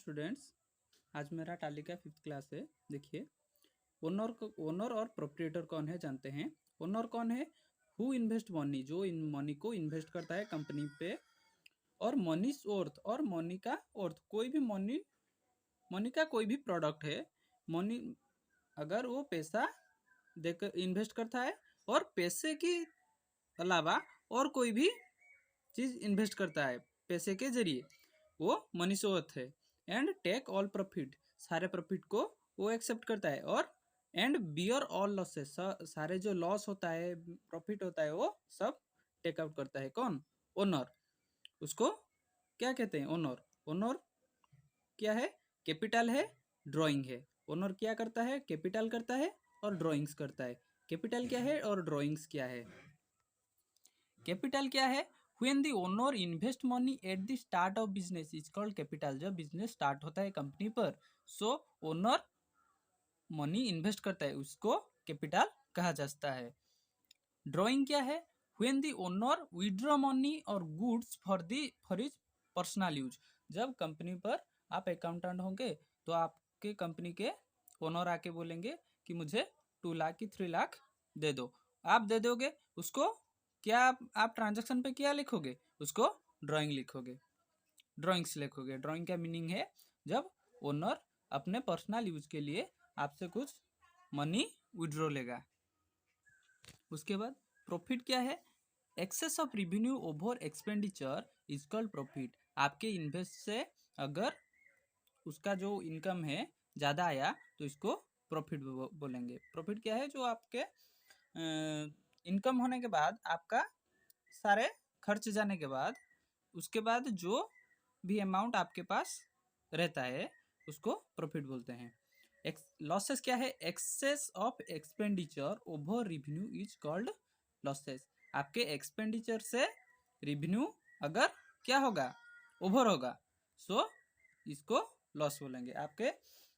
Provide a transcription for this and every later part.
Students, आज मेरा टाली का 5th क्लास है। देखिए, ओनर और प्रोप्रिएटर कौन है जानते हैं। ओनर कौन है? हु इन्वेस्ट मनी, जो इन मनी को इन्वेस्ट करता है कंपनी पे। और मनीज वर्थ, और मनी का अर्थ, कोई भी मनी का कोई भी प्रोडक्ट है। मनी अगर वो पैसा देकर इन्वेस्ट करता है और पैसे के अलावा और कोई भी चीज इन्वेस्ट करता है पैसे के जरिए, वो मनी वर्थ है। एंड टेक ऑल प्रॉफिट, सारे प्रॉफिट को वो एक्सेप्ट करता है। और एंड बियर ऑल लॉसेस, सारे जो लॉस होता है, प्रॉफिट होता है, वो सब टेक आउट करता है। कौन? ओनर। उसको क्या कहते हैं? ओनर। ओनर क्या है? कैपिटल है, ड्राइंग है। ओनर क्या करता है? कैपिटल करता है और ड्राइंग्स करता है। कैपिटल क्या है और ड्राइंग्स क्या है? कैपिटल क्या है? When the owner invest money at the start of business is called capital। जब बिजनेस स्टार्ट होता है कंपनी पर, सो ओनर मनी इन्वेस्ट करता है, उसको कैपिटल कहा जाता है। ड्राइंग क्या है? When the owner withdraw money और goods for his personal use। जब कंपनी पर आप अकाउंटेंट होंगे तो आपके कंपनी के ओनर आके बोलेंगे कि मुझे 2 लाख की 3 लाख दे दो, आप दे दोगे उसको। क्या आप ट्रांजैक्शन पे क्या लिखोगे? उसको ड्राइंग लिखोगे, ड्राइंग्स लिखोगे। ड्राइंग का मीनिंग है जब ओनर अपने पर्सनल यूज के लिए आपसे कुछ मनी विड्रॉ लेगा। उसके बाद प्रॉफिट क्या है? Excess of revenue over expenditure is called profit. आपके इन्वेस्ट से अगर उसका जो इनकम है ज़्यादा आया तो इसको प्रॉफिट बोलेंगे। प्रॉफिट क्या है? जो आपके इनकम होने के बाद, आपका सारे खर्च जाने के बाद, उसके बाद जो भी अमाउंट आपके पास रहता है उसको प्रॉफिट बोलते हैं। लॉसेस क्या है? Excess of expenditure over revenue is called losses. आपके एक्सपेंडिचर से रेवेन्यू अगर क्या होगा? ओवर होगा, सो इसको लॉस बोलेंगे। आपके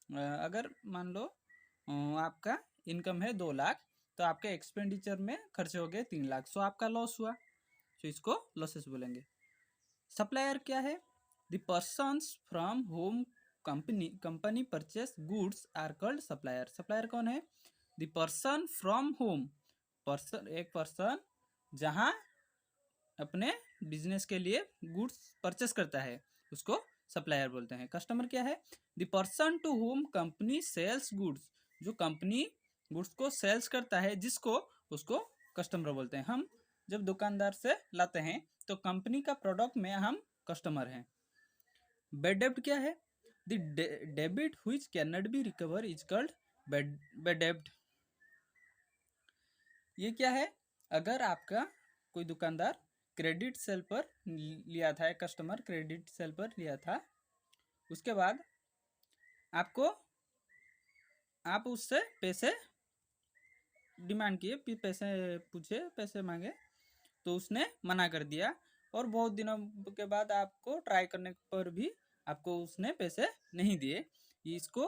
अगर मान लो आपका इनकम है 2 लाख, तो आपके एक्सपेंडिचर में खर्च हो गए 3 लाख, सो आपका लॉस हुआ, तो इसको लॉसेस बोलेंगे। सप्लायर क्या है? The persons from whom company purchase goods are called supplier. Supplier कौन है? The person from whom, person, एक पर्सन जहाँ अपने बिजनेस के लिए गुड्स परचेस करता है, उसको सप्लायर बोलते हैं। कस्टमर क्या है? The person to whom company sells goods, जो कंपनी गुड्स को सेल्स करता है जिसको, उसको कस्टमर बोलते हैं। हम जब दुकानदार से लाते हैं तो कंपनी का प्रोडक्ट में हम कस्टमर हैं। बैड डेब्ट क्या है? The debit which can not be recover is called bad डेब्ट। ये क्या है? अगर आपका कोई दुकानदार क्रेडिट सेल पर लिया था, एक कस्टमर क्रेडिट सेल पर लिया था, उसके बाद आप उससे पैसे डिमांड किए, पैसे पूछे, पैसे मांगे, तो उसने मना कर दिया। और बहुत दिनों के बाद आपको ट्राई करने पर भी आपको उसने पैसे नहीं दिए। इसको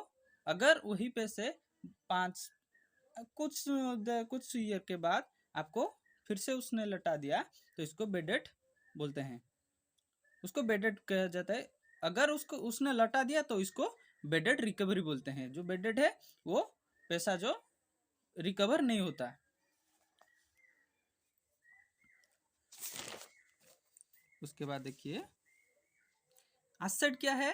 अगर वही पैसे कुछ ईयर के बाद आपको फिर से उसने लौटा दिया तो इसको बैड डेट बोलते हैं। उसको बैड डेट कहा जाता है। अगर उसने लौटा दिया तो इसको बैड डेट रिकवरी बोलते हैं। जो बैड डेट है वो पैसा जो रिकवर नहीं होता। उसके बाद देखिए, एसेट क्या है?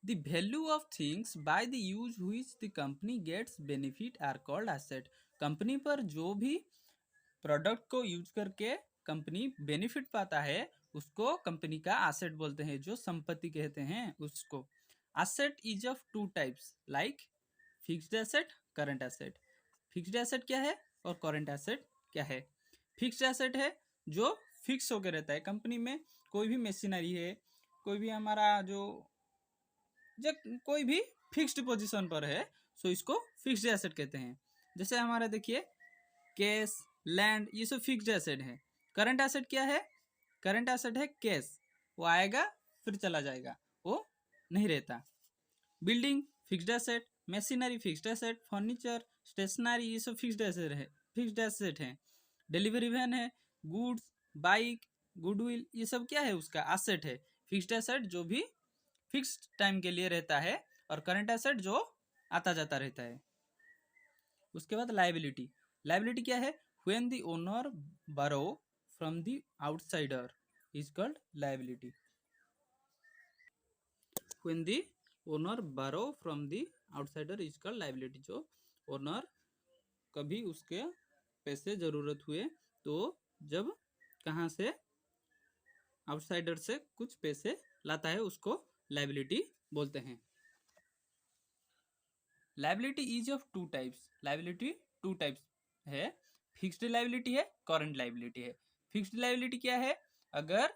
The value of things by the use which the company gets benefit are called asset. Company पर जो भी प्रोडक्ट को यूज करके कंपनी बेनिफिट पाता है उसको कंपनी का एसेट बोलते हैं, जो संपत्ति कहते हैं उसको। Asset is of 2 types, like fixed asset, current asset. Fixed asset क्या है और करंट एसेट क्या है? फिक्स्ड एसेट है जो फिक्स होकर रहता है कंपनी में। कोई भी मशीनरी है, कोई भी हमारा जो कोई भी फिक्स्ड पोजीशन पर है, सो इसको फिक्स्ड एसेट कहते हैं। जैसे हमारा देखिए कैश, लैंड, ये सब फिक्स्ड एसेट है। करंट एसेट क्या है? करंट एसेट है कैश, वो आएगा फिर चला जाएगा, वो नहीं रहता। Building fixed asset, machinery fixed asset, furniture, stationery, ये सब फिक्स्ड एसेट है, फिक्स्ड एसेट है। डिलीवरी वैन है, गुड्स, बाइक, गुडविल, ये सब क्या है? उसका एसेट है। फिक्स्ड एसेट जो भी फिक्स्ड टाइम के लिए रहता है, और करंट एसेट जो आता जाता रहता है। उसके बाद लायबिलिटी। लायबिलिटी क्या है? When the owner borrow from the outsider is called liability. When the owner borrow from the outsider is called liability. जो ओनर कभी उसके पैसे जरूरत हुए तो जब कहाँ से आउटसाइडर से कुछ पैसे लाता है उसको लायबिलिटी बोलते हैं। Liability is of two types. Liability two types है, फिक्स्ड लायबिलिटी है, करंट लायबिलिटी है। फिक्स्ड लायबिलिटी क्या है? अगर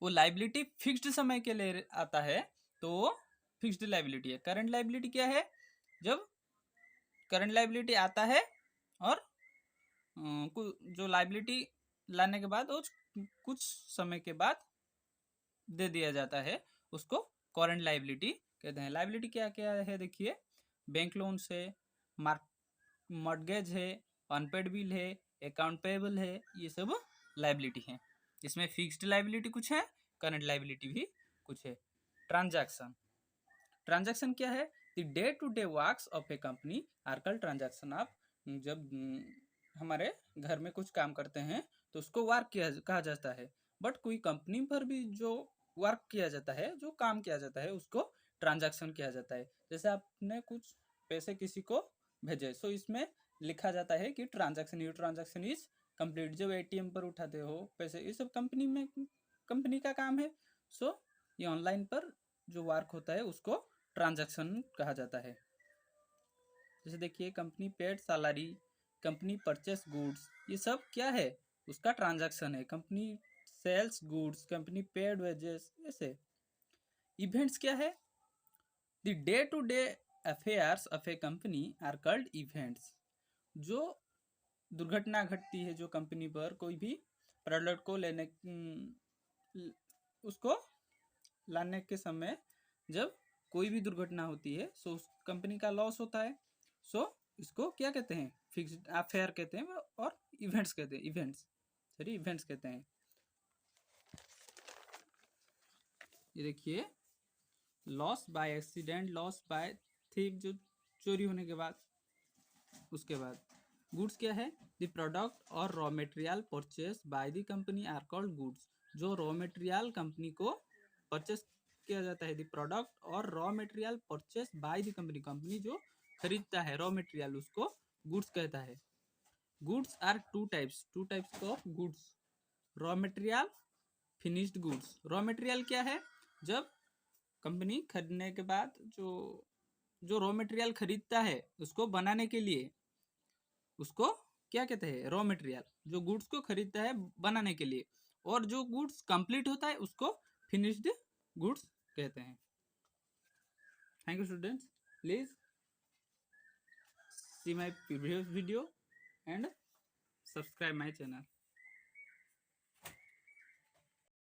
वो लायबिलिटी फिक्स्ड समय के लिए आता है तो वो फिक्स्ड लायबिलिटी है। करंट लायबिलिटी क्या है? जब करंट लायबिलिटी आता है और जो लायबिलिटी लाने के बाद वो कुछ समय के बाद दे दिया जाता है, उसको करंट लायबिलिटी कहते हैं। लायबिलिटी क्या क्या है देखिए, बैंक लोन है, मॉर्गेज है, अनपेड बिल है, अकाउंट पेबल है, ये सब लायबिलिटी है। इसमें फिक्स्ड लायबिलिटी कुछ है, करंट लायबिलिटी भी कुछ है। ट्रांजैक्शन। ट्रांजैक्शन क्या है? The day to day works of a company are called transaction. आप जब हमारे घर में कुछ काम करते हैं तो उसको वर्क किया कहा जाता है। बट कोई कंपनी पर भी जो वर्क किया जाता है, जो काम किया जाता है, उसको ट्रांजैक्शन किया जाता है। जैसे आपने कुछ पैसे किसी को भेजे, सो इसमें लिखा जाता है कि transaction, you transaction is complete. जब एटीएम पर उठाते हो पैसे, ये सब कंपनी का काम है। सो ये ऑनलाइन पर जो वर्क होता है उसको ट्रांजैक्शन कहा जाता है। जैसे देखिए, company paid salary, company purchase goods, ये सब क्या है? उसका ट्रांजैक्शन है। Company sells goods, company paid wages, ऐसे। इवेंट्स क्या है? The day to day affairs of a company are called events. जो दुर्घटना घटती है जो कंपनी पर, कोई भी प्रोडक्ट को लेने उसको लाने के समय जब कोई भी दुर्घटना होती है, सो उस कंपनी का लॉस होता है। सो इसको क्या कहते हैं? फिक्स्ड अफेयर कहते हैं, और इवेंट्स कहते हैं। इवेंट्स कहते हैं। ये देखिए, loss by accident, loss by thief, जो चोरी होने के बाद। उसके बाद गुड्स क्या है? द प्रोडक्ट और raw material purchase by the company are called goods. जो रॉ मटेरियल कंपनी को परचेस किया जाता है, द प्रोडक्ट और raw material purchase by the company, company जो खरीदता है रॉ मटेरियल, उसको गुड्स कहता है। Goods are two types of goods. Raw material, finished goods. Raw material क्या है? जब कंपनी खरीदने के बाद जो रॉ मटेरियल खरीदता है उसको बनाने के लिए, उसको क्या कहते हैं? Raw material. जो गुड्स को खरीदता है बनाने के लिए, और जो गुड्स कंप्लीट होता है उसको फिनिश्ड गुड्स कहते हैं। Thank you students, please see my previous video and subscribe my channel.